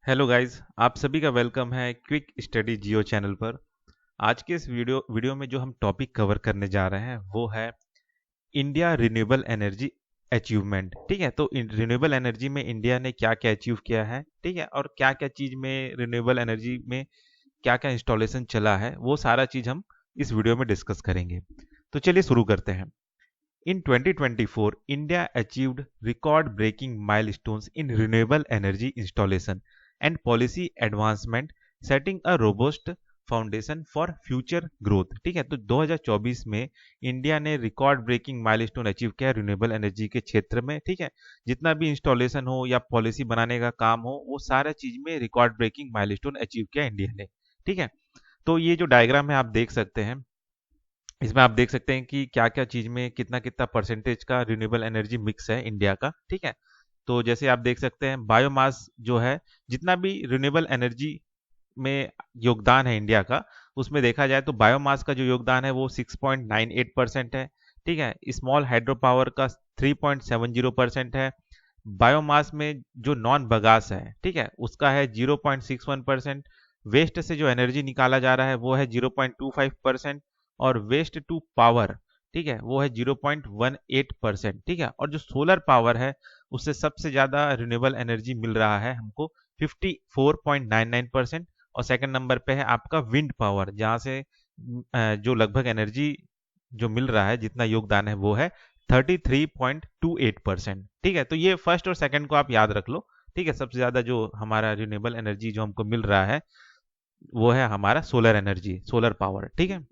Hello guys, आप सभी का वेलकम है क्विक स्टडी जियो चैनल पर। आज के इस वीडियो में जो हम टॉपिक कवर करने जा रहे हैं वो है इंडिया रिन्यूएबल एनर्जी अचीवमेंट। ठीक है, तो रिन्यूएबल एनर्जी में इंडिया ने क्या क्या अचीव किया है, ठीक है, और क्या क्या चीज़ में रिन्यूएबल एनर्जी में क्या क्या इंस्टॉलेशन चला है, वो सारा चीज़ हम इस वीडियो में डिस्कस करेंगे। तो चलिए शुरू करते हैं। In 2024, India achieved record-breaking milestones in renewable energy installation and policy advancement, setting a robust foundation for future growth. ठीक है, तो 2024 में इंडिया ने रिकॉर्ड ब्रेकिंग माइलस्टोन अचीव किया रिन्यूएबल एनर्जी के क्षेत्र में। ठीक है, जितना भी इंस्टॉलेशन हो या पॉलिसी बनाने का काम हो, वो सारा चीज में रिकॉर्ड ब्रेकिंग माइलस्टोन अचीव किया इंडिया ने। ठीक है, तो ये जो डायग्राम है आप देख सकते हैं, इसमें आप देख सकते हैं कि क्या क्या चीज में कितना कितना परसेंटेज का रिन्यूएबल एनर्जी मिक्स है इंडिया का। ठीक है, तो जैसे आप देख सकते हैं बायोमास जो है, जितना भी रिन्यूएबल एनर्जी में योगदान है इंडिया का, उसमें देखा जाए तो बायोमास का जो योगदान है वो 6.98% है। ठीक है, स्मॉल हाइड्रो पावर का 3.70% है। बायोमास में जो नॉन बगास है, ठीक है, उसका है 0.61%। वेस्ट से जो एनर्जी निकाला जा रहा है वो है 0.25%। और वेस्ट टू पावर, ठीक है, वो है 0.18%। ठीक है, और जो सोलर पावर है उससे सबसे ज्यादा रिन्यूएबल एनर्जी मिल रहा है हमको 54.99%। और सेकंड नंबर पे है आपका विंड पावर, जहां से जो लगभग एनर्जी जो मिल रहा है, जितना योगदान है वो है 33.28%। ठीक है, तो ये फर्स्ट और सेकंड को आप याद रख लो। ठीक है, सबसे ज्यादा जो हमारा रिन्यूएबल एनर्जी जो हमको मिल रहा है वो है हमारा सोलर एनर्जी, सोलर पावर। ठीक है,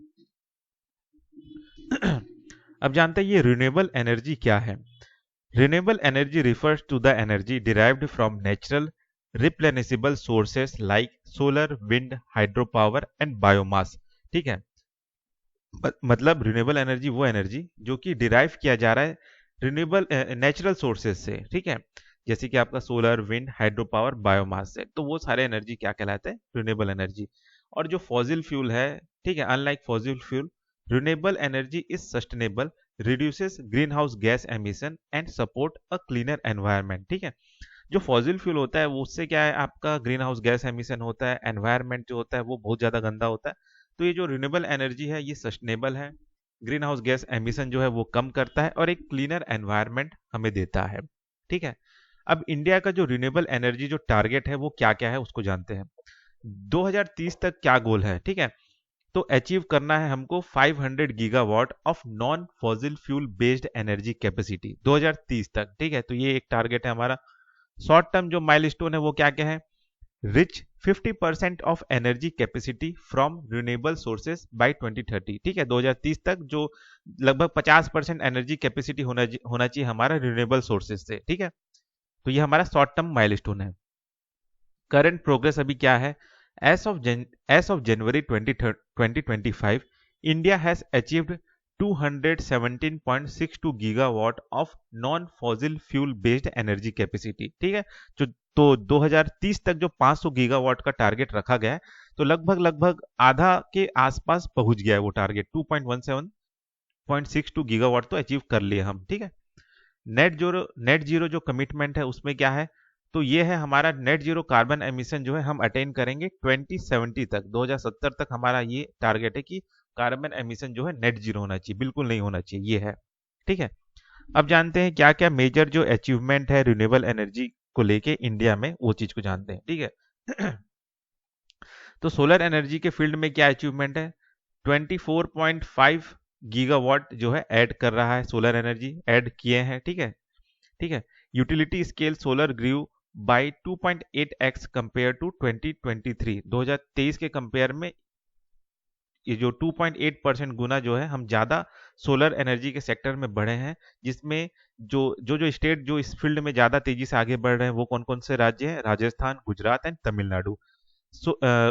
अब जानते हैं ये रिन्यूएबल एनर्जी क्या है। Renewable energy refers to the energy derived from natural replenishable sources like solar, wind, hydro power and biomass. ठीक है, मतलब रिन्यूएबल एनर्जी वो एनर्जी जो कि डिराइव किया जा रहा है रिन्यूएबल नेचुरल सोर्सेज से। ठीक है, जैसे कि आपका solar, wind, hydro power, biomass से, तो वो सारे एनर्जी क्या कहलाते हैं, रिन्यूएबल एनर्जी। और जो फॉसिल फ्यूल है, ठीक है, unlike fossil fuel, renewable energy is sustainable, reduces green house gas emission and support a cleaner environment. ठीक है, जो फॉसिल फ्यूल होता है वो उससे क्या है, आपका ग्रीन हाउस गैस एमिशन होता है, एनवायरनमेंट जो होता है वो बहुत ज्यादा गंदा होता है। तो ये जो रिन्यूएबल एनर्जी है ये सस्टेनेबल है, ग्रीन हाउस गैस एमिशन जो है वो कम करता है और एक क्लीनर एनवायरनमेंट हमें देता है। ठीक है, अब इंडिया का जो रिन्यूएबल एनर्जी जो टारगेट है वो क्या क्या है उसको जानते हैं। 2030 तक क्या गोल है, ठीक है, तो अचीव करना है हमको 500 gigawatt of non fossil fuel based energy capacity 2030 तक। ठीक है, तो ये एक टारगेट है हमारा। शॉर्ट टर्म जो माइलस्टोन है वो क्या क्या है, reach 50% of energy capacity from renewable sources by 2030। ठीक है, 2030 तक जो लगभग 50% एनर्जी कैपेसिटी होना चाहिए हमारा रिन्यूएबल सोर्सेज से। ठीक है, तो ये हमारा शॉर्ट टर्म माइलस्टोन है। करंट प्रोग्रेस अभी क्या है, as of January 2025 India has achieved 217.62 gigawatt of non fossil fuel based energy capacity. ठीक है, जो तो 2030 तक जो 500 गीगावाट का टारगेट रखा गया है, तो लगभग लगभग आधा के आसपास पहुंच गया है वो टारगेट, 217.62 गीगावाट तो अचीव कर लिए हम। ठीक है, नेट जीरो जो कमिटमेंट है उसमें क्या है, तो ये है हमारा नेट जीरो कार्बन एमिशन जो है हम अटेन करेंगे 2070 तक, 2070 तक हमारा ये टारगेट है कि कार्बन एमिशन जो है नेट जीरो होना चाहिए, बिल्कुल नहीं होना चाहिए, ये है। ठीक है, अब जानते हैं क्या क्या मेजर जो अचीवमेंट है रिन्यूएबल एनर्जी को लेके इंडिया में, वो चीज को जानते हैं। ठीक है, तो सोलर एनर्जी के फील्ड में क्या अचीवमेंट है, 24.5 गीगावाट जो है ऐड कर रहा है, सोलर एनर्जी ऐड किए हैं। ठीक है, ठीक है, utility scale solar grew by 2.8x compare to 2023, 2023 के कंपेयर में ये जो 2.8% गुना जो है हम ज्यादा सोलर एनर्जी के सेक्टर में बढ़े हैं, जिसमें जो स्टेट जो इस फील्ड में ज्यादा तेजी से आगे बढ़ रहे हैं वो कौन कौन से राज्य हैं, राजस्थान, गुजरात एंड तमिलनाडु।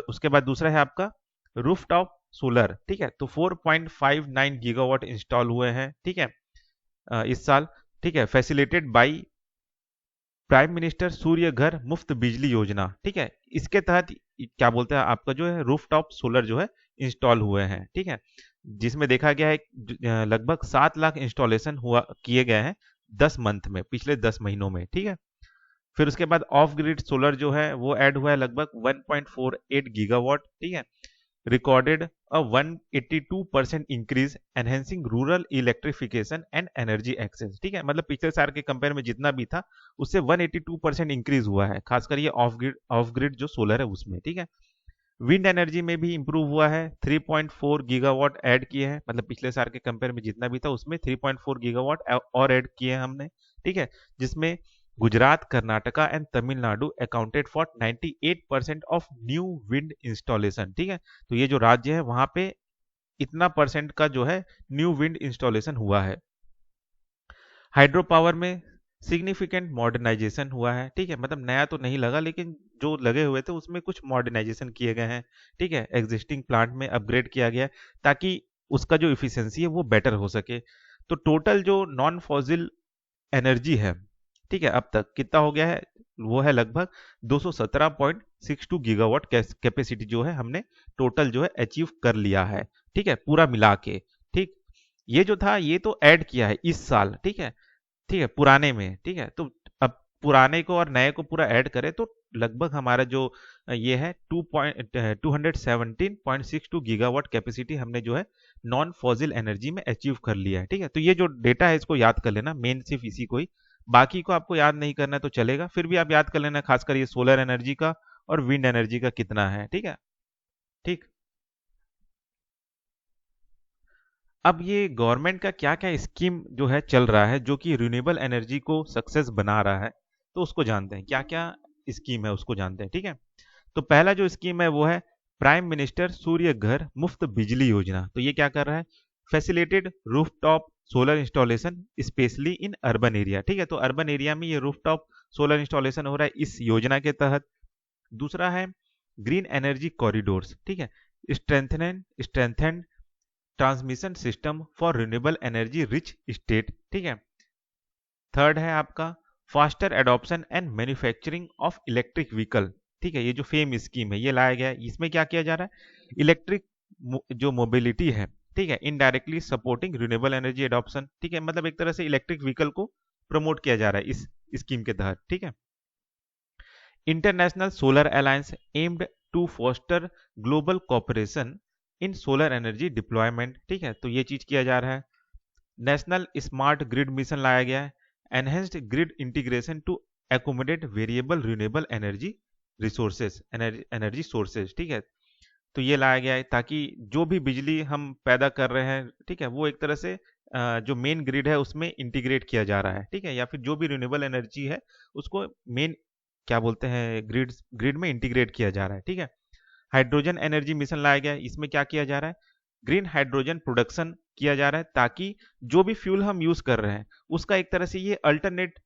उसके बाद दूसरा है आपका रूफटॉप सोलर। ठीक है, तो 4.59 गीगावाट इंस्टॉल हुए हैं। ठीक है, इस साल। ठीक है, फैसिलिटेड बाई प्राइम मिनिस्टर सूर्य घर मुफ्त बिजली योजना। ठीक है, इसके तहत क्या बोलते हैं आपका जो है रूफटॉप सोलर जो है इंस्टॉल हुए हैं। ठीक है, जिसमें देखा गया है लगभग 7 लाख इंस्टॉलेशन हुआ किए गए हैं 10 मंथ में, पिछले 10 महीनों में। ठीक है, फिर उसके बाद ऑफ ग्रिड सोलर जो है वो ऐड हुआ है लगभग 1.48 गीगावाट, ठीक है, recorded a 182% increase enhancing rural electrification and energy access, ठीक है, मतलब पिछले साल के कंपेयर में जितना भी था उससे 182% इंक्रीज हुआ है, खासकर ये ऑफ ग्रिड जो सोलर है उसमें, ठीक है। विंड एनर्जी में भी इंप्रूव हुआ है, 3.4 गीगावाट ऐड किए हैं, मतलब पिछले साल के कंपेयर में जितना भी था उसमें 3.4 गीगावाट और ऐड किए हैं हमने, ठीक है, जिसमें Gujarat, Karnataka and Tamil Nadu accounted for 98% of new wind installation, ठीक है। तो ये जो राज्य है वहां पे इतना परसेंट का जो है न्यू विंड इंस्टॉलेशन हुआ है। हाइड्रो पावर में सिग्निफिकेंट मॉडर्नाइजेशन हुआ है, ठीक है, मतलब नया तो नहीं लगा लेकिन जो लगे हुए थे उसमें कुछ मॉडर्नाइजेशन किए गए हैं, ठीक है, एग्जिस्टिंग प्लांट में अपग्रेड किया गया है ताकि उसका जो इफिशियंसी है वो बेटर हो सके। तो टोटल जो नॉन फॉसिल एनर्जी है, ठीक है, अब तक कितना हो गया है, वो है लगभग 217.62 गीगावाट कैपेसिटी जो है हमने टोटल जो है अचीव कर लिया है, ठीक है, पूरा मिला के, ठीक। ये जो था ये तो ऐड किया है इस साल, ठीक है, ठीक है, पुराने में, ठीक है, तो अब पुराने को और नए को पूरा ऐड करें तो लगभग हमारा जो ये है 217.62 गीगावाट कैपेसिटी हमने जो है नॉन फॉसिल एनर्जी में अचीव कर लिया है, ठीक है। तो ये जो डेटा है इसको याद कर लेना, मेन सिर्फ इसी को ही, बाकी को आपको याद नहीं करना तो चलेगा, फिर भी आप याद कर लेना, खासकर ये सोलर एनर्जी का और विंड एनर्जी का कितना है, ठीक है, ठीक। अब ये गवर्नमेंट का क्या क्या स्कीम जो है चल रहा है जो कि रिन्यूएबल एनर्जी को सक्सेस बना रहा है, तो उसको जानते हैं, क्या क्या स्कीम है उसको जानते हैं, ठीक है। तो पहला जो स्कीम है वो है प्राइम मिनिस्टर सूर्य घर मुफ्त बिजली योजना। तो ये क्या कर रहा है, facilitated rooftop solar installation specially in urban area, ठीक है, तो अर्बन एरिया में ये रूफटॉप सोलर इंस्टॉलेशन हो रहा है इस योजना के तहत। दूसरा है ग्रीन एनर्जी कॉरिडोर्स, ठीक है, strengthen transmission system for renewable energy rich state, ठीक है। थर्ड है आपका faster adoption and manufacturing of electric vehicle, ठीक है, ये जो फेम स्कीम है ये लाया गया है, इसमें क्या किया जा रहा है, इलेक्ट्रिक जो मोबिलिटी है, ठीक है, indirectly supporting renewable energy adoption, ठीक है, मतलब एक तरह से इलेक्ट्रिक व्हीकल को प्रमोट किया जा रहा है इस स्कीम के तहत, ठीक है। International solar alliance aimed to foster global cooperation in solar energy deployment, ठीक है, तो ये चीज किया जा रहा है। नेशनल स्मार्ट ग्रिड मिशन लाया गया है, enhanced grid integration to accommodate variable renewable energy resources energy sources, ठीक है, तो ये लाया गया है ताकि जो भी बिजली हम पैदा कर रहे हैं, ठीक है, वो एक तरह से जो मेन ग्रिड है उसमें इंटीग्रेट किया जा रहा है, ठीक है, या फिर जो भी रिन्यूएबल एनर्जी है उसको मेन क्या बोलते हैं ग्रिड में इंटीग्रेट किया जा रहा है, ठीक है। हाइड्रोजन एनर्जी मिशन लाया गया है, इसमें क्या किया जा रहा है, ग्रीन हाइड्रोजन प्रोडक्शन किया जा रहा है ताकि जो भी फ्यूल हम यूज कर रहे हैं उसका एक तरह से ये अल्टरनेट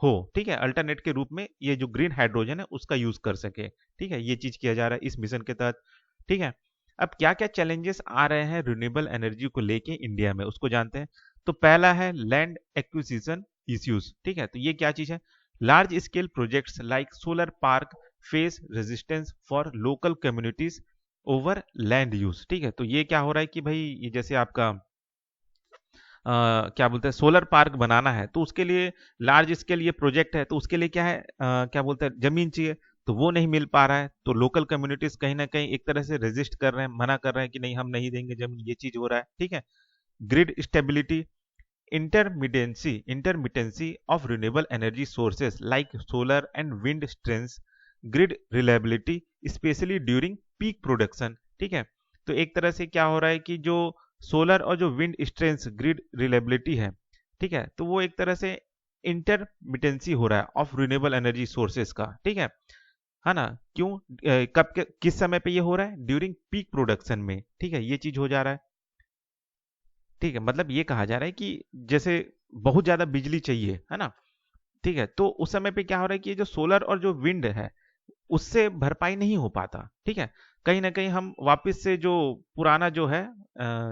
हो, ठीक है, अल्टरनेट के रूप में ये जो ग्रीन हाइड्रोजन है उसका यूज कर सके, ठीक है, ये चीज किया जा रहा है इस मिशन के तहत, ठीक है। अब क्या क्या चैलेंजेस आ रहे हैं रिन्यूएबल एनर्जी को लेके इंडिया में उसको जानते हैं। तो पहला है लैंड एक्विजिशन इश्यूज, ठीक है, तो ये क्या चीज है, large scale projects like solar park face resistance for local communities over land use, ठीक है, तो ये क्या हो रहा है कि भाई ये जैसे आपका क्या बोलते हैं सोलर पार्क बनाना है तो उसके लिए लार्ज स्केल ये प्रोजेक्ट है तो उसके लिए क्या है क्या बोलते हैं जमीन चाहिए, तो वो नहीं मिल पा रहा है, तो लोकल कम्युनिटीज कहीं ना कहीं एक तरह से रेजिस्ट कर रहे हैं, मना कर रहे हैं कि नहीं हम नहीं देंगे जमीन, ये चीज हो रहा है, ठीक है। Grid stability intermittency of renewable energy sources like solar and wind strengths grid reliability especially during peak production, ठीक है, तो एक तरह से क्या हो रहा है कि जो सोलर और जो विंड स्ट्रेंथ ग्रिड रिलायबिलिटी है, ठीक है, तो वो एक तरह से इंटरमिटेंसी हो रहा है ऑफ रिन्यूएबल एनर्जी सोर्सेज का, ठीक है ना, क्यों कब किस समय पे ये हो रहा है, ड्यूरिंग पीक प्रोडक्शन में, ठीक है, ये चीज हो जा रहा है, ठीक है, मतलब ये कहा जा रहा है कि जैसे बहुत ज्यादा बिजली चाहिए है ना, ठीक है, तो उस समय पे क्या हो रहा है कि ये जो सोलर और जो विंड है उससे भरपाई नहीं हो पाता, ठीक है, कहीं ना कहीं हम वापस से जो पुराना जो है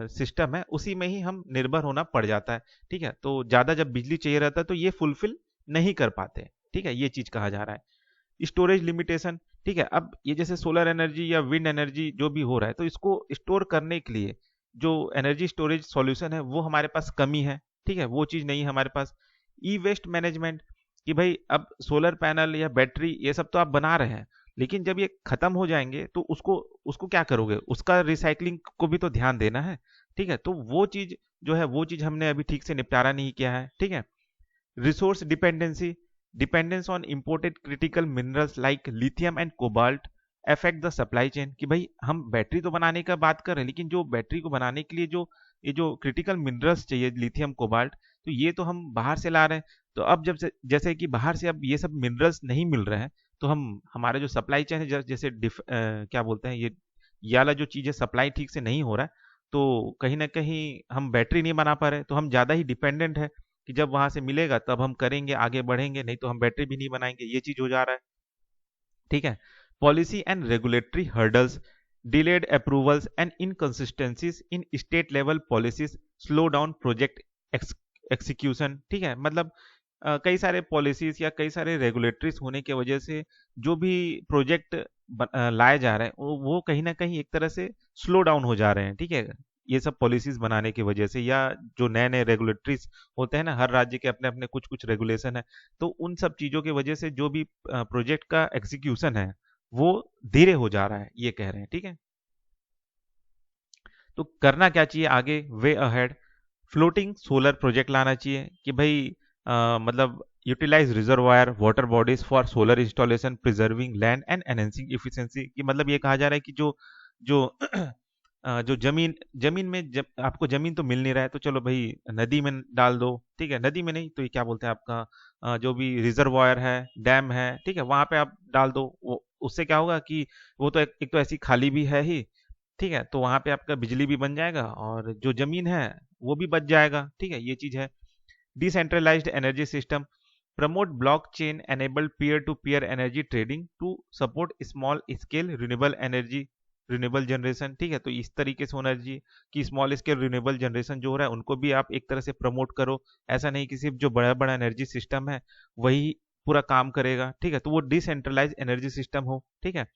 सिस्टम है उसी में ही हम निर्भर होना पड़ जाता है, ठीक है, तो ज्यादा जब बिजली चाहिए रहता है तो ये फुलफिल नहीं कर पाते, ठीक है, ये चीज कहा जा रहा है। स्टोरेज लिमिटेशन, ठीक है, अब ये जैसे सोलर एनर्जी या विंड एनर्जी जो भी हो रहा है तो इसको स्टोर करने के लिए जो एनर्जी स्टोरेज सॉल्यूशन है वो हमारे पास कमी है, ठीक है, वो चीज नहीं है हमारे पास। ई वेस्ट मैनेजमेंट, कि भाई अब सोलर पैनल या बैटरी ये सब तो आप बना रहे हैं, लेकिन जब ये खत्म हो जाएंगे तो उसको उसको क्या करोगे, उसका रिसाइकलिंग को भी तो ध्यान देना है। ठीक है, तो वो चीज जो है वो चीज हमने अभी ठीक से निपटारा नहीं किया है। ठीक है, resource dependency, dependence on imported critical minerals like lithium and cobalt affect the supply chain. कि भाई हम बैटरी तो बनाने का बात कर रहे हैं, लेकिन जो बैटरी को बनाने के लिए जो ये जो क्रिटिकल मिनरल्स चाहिए लिथियम कोबाल्ट, तो ये तो हम बाहर से ला रहे हैं। तो अब जब जैसे कि बाहर से अब ये सब मिनरल्स नहीं मिल रहे हैं, तो हम हमारे जो सप्लाई चेन है जैसे क्या बोलते हैं ये वाला जो चीज़ है सप्लाई ठीक से नहीं हो रहा है, तो कहीं ना कहीं हम बैटरी नहीं बना पा रहे, तो हम ज़्यादा ही डिपेंडेंट है कि जब वहां से मिलेगा तब हम करेंगे, आगे बढ़ेंगे, नहीं तो हम बैटरी भी नहीं बनाएंगे, ये चीज हो जा रहा है। ठीक है, policy and regulatory hurdles, delayed approvals and inconsistencies in state level policies slow down project execution. ठीक है, मतलब कई सारे पॉलिसीज या कई सारे रेगुलेटरीज होने की वजह से जो भी प्रोजेक्ट लाए जा रहे हैं वो कहीं ना कहीं एक तरह से स्लो डाउन हो जा रहे हैं। ठीक है, ये सब पॉलिसीज बनाने की वजह से, या जो नए नए रेगुलेटरीज होते हैं ना, हर राज्य के अपने अपने कुछ कुछ रेगुलेशन है, तो उन सब चीजों की वजह से जो भी प्रोजेक्ट का एग्जीक्यूशन है वो धीरे हो जा रहा है, ये कह रहे हैं। ठीक है, तो करना क्या चाहिए आगे, way ahead, floating solar project लाना चाहिए कि भाई मतलब utilise reservoir water bodies for solar installation preserving land and enhancing efficiency. कि मतलब ये कहा जा रहा है कि जो जो जो जमीन जमीन में आपको जमीन तो मिल नहीं रहा है, तो चलो भाई नदी में डाल दो। ठीक है, नदी में नहीं तो ये क्या बोलते हैं आपका जो भी रिजर्वायर है, डैम है, ठीक है, वहां पे आप डाल दो। वो उससे क्या होगा कि वो तो एक तो ऐसी खाली भी है ही, ठीक है, तो वहां पे आपका बिजली भी बन जाएगा और जो जमीन है वो भी बच जाएगा। ठीक है, ये चीज है। Decentralised energy system, promote blockchain enabled peer to peer energy trading to support small scale renewable energy renewable generation. ठीक है, तो इस तरीके से होना चाहिए कि स्मॉल स्केल रिन्यूएबल जनरेशन जो हो रहा है उनको भी आप एक तरह से प्रमोट करो। ऐसा नहीं कि सिर्फ जो बड़ा बड़ा एनर्जी सिस्टम है वही पूरा काम करेगा। ठीक है, तो वो डिसेंट्रलाइज एनर्जी सिस्टम हो। ठीक है,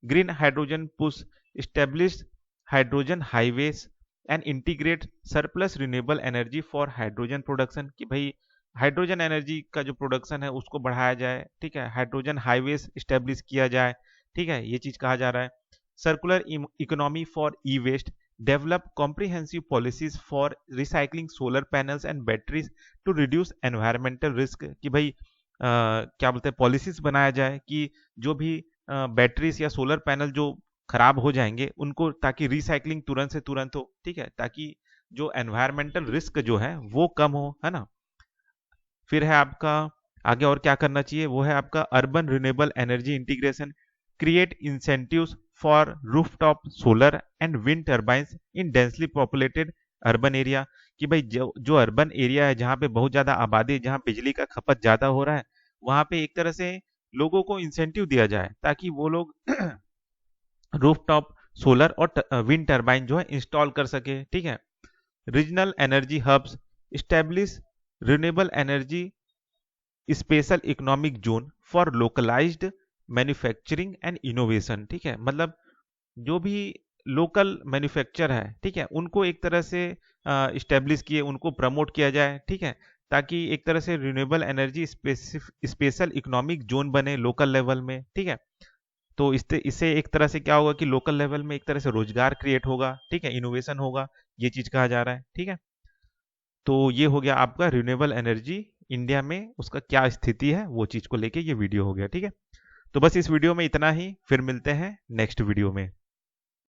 green hydrogen push, establish hydrogen highways and integrate surplus renewable energy for hydrogen production. कि भाई हाइड्रोजन एनर्जी का जो प्रोडक्शन है उसको बढ़ाया जाए। ठीक है, हाइड्रोजन हाईवेज स्टेब्लिश किया जाए। ठीक है, ये चीज कहा जा रहा है। Circular economy for e waste, develop comprehensive policies for recycling solar panels and batteries to reduce environmental risk. कि भाई क्या बोलते हैं, पॉलिसीज बनाया जाए कि जो भी बैटरीज या सोलर पैनल जो खराब हो जाएंगे उनको, ताकि रिसाइकलिंग तुरंत से तुरंत हो। ठीक है, ताकि जो एनवायरमेंटल रिस्क जो है वो कम हो, है ना। फिर है आपका आगे और क्या करना चाहिए, वो है आपका urban renewable energy integration, create incentives for rooftop solar and wind turbines in densely populated urban area. कि भाई जो अर्बन एरिया है जहाँ पे बहुत ज्यादा आबादी है, जहाँ बिजली का खपत ज्यादा हो रहा है, वहां पे एक तरह से लोगों को इंसेंटिव दिया जाए ताकि वो लोग रूफटॉप सोलर और विंड टर्बाइन जो है इंस्टॉल कर सके। ठीक है, regional energy hubs, establish renewable energy special economic zone for localised manufacturing and innovation. ठीक है, मतलब जो भी लोकल मैन्युफैक्चर है, ठीक है, उनको एक तरह से इस्टेब्लिश किए, उनको प्रमोट किया जाए। ठीक है, ताकि एक तरह से renewable energy special economic zone बने लोकल लेवल में। ठीक है, तो इससे एक तरह से क्या होगा कि लोकल लेवल में एक तरह से रोजगार क्रिएट होगा। ठीक है, इनोवेशन होगा, ये चीज कहा जा रहा है। ठीक है, तो ये हो गया आपका रिन्यूएबल एनर्जी इंडिया में उसका क्या स्थिति है, वो चीज को लेके ये वीडियो हो गया। ठीक है, तो बस इस वीडियो में इतना ही, फिर मिलते हैं नेक्स्ट वीडियो में।